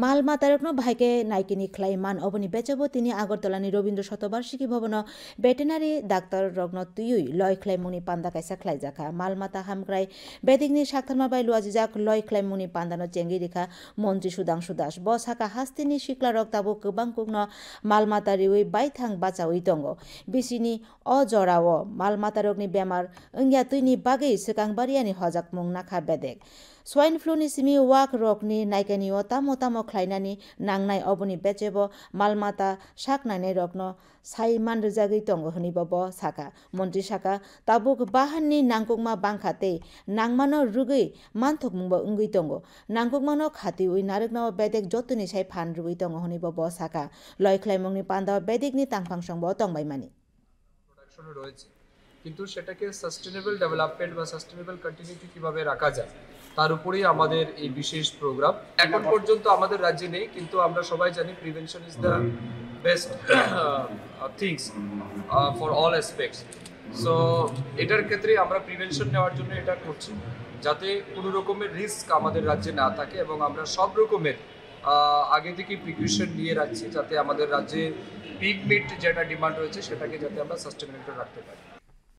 মাল মাতারকনো ভাইকে নাইকিনি খ্লাই মান অবনি বেচাবো তিনি আগরতলানি রবীন্দ্র শতবার্ষিকী ভবন ভেটেনারি ডাক্তার রগ্ন তুই লয় খ্লাই মুনি পান্দা কাইসা খ্লাই জাখা মাল মাতা হামগ্রাই বেদিকনি সাকথারমা বাই লুয়াজিজাক লয় খ্লাই মুনি পান্দানো চেঙ্গি রেখা মন্ত্রী সুদাংশু দাস ব সাকা হাস্তিনি শিকলা রক তাবো গোबां কুগনো মাল মাতা রিউই বাইথাং বাচাউই দङ बिसिनि अजराओ माल मातारकनि बेमार ओंगिया तुइनि बागै सिगांबारियानि हजाक मुं नाखा बेदेक स्वाइन फ्लुनि सिमी वाक रकनि नायकानिओ तामो तामो ख्लायनानि नांनाय अबनि बेचेबो मालमाता साकनानै रकनो साइ मानरजागै दङ हनिबो साका मन्त्रि साका ताबुक बाहाननि नांगुकमा बांखाते नांमानो रुगै मानथक मुंबो उंगै दङ नांगुकमानो खाति उइ नारकनाव बेदेक जतुनि साइ फान रुगै दङ हनिबो साका लय ख्लायमंनि पान्दा बेदेकनि तांफांसंबो दंबायमानि প্রোডাকশন রয়েছে কিন্তু সেটাকে সাস্টেনেবল ডেভেলপমেন্ট বা সাস্টেনেবল কন্টিনিউটি কিভাবে রাখা যায় তার উপরেই আমাদের এই বিশেষ প্রোগ্রাম এখন পর্যন্ত আমাদের রাজ্যে নেই কিন্তু আমরা সবাই জানি prevention is the best things for all aspects so এটার ক্ষেত্রে আমরা প্রিভেনশন নেওয়ার জন্য এটা করছি যাতে কোনো রকমের রিস্ক আমাদের রাজ্যে না থাকে এবং আমরা সব রকমের আগে থেকে প্রিকশন নিয়ে রাখছি যাতে আমাদের রাজ্যে পিগ মিট যেটা ডিমান্ড রয়েছে সেটাকে যাতে আমরা সাস্টেনেবল রাখতে পারি।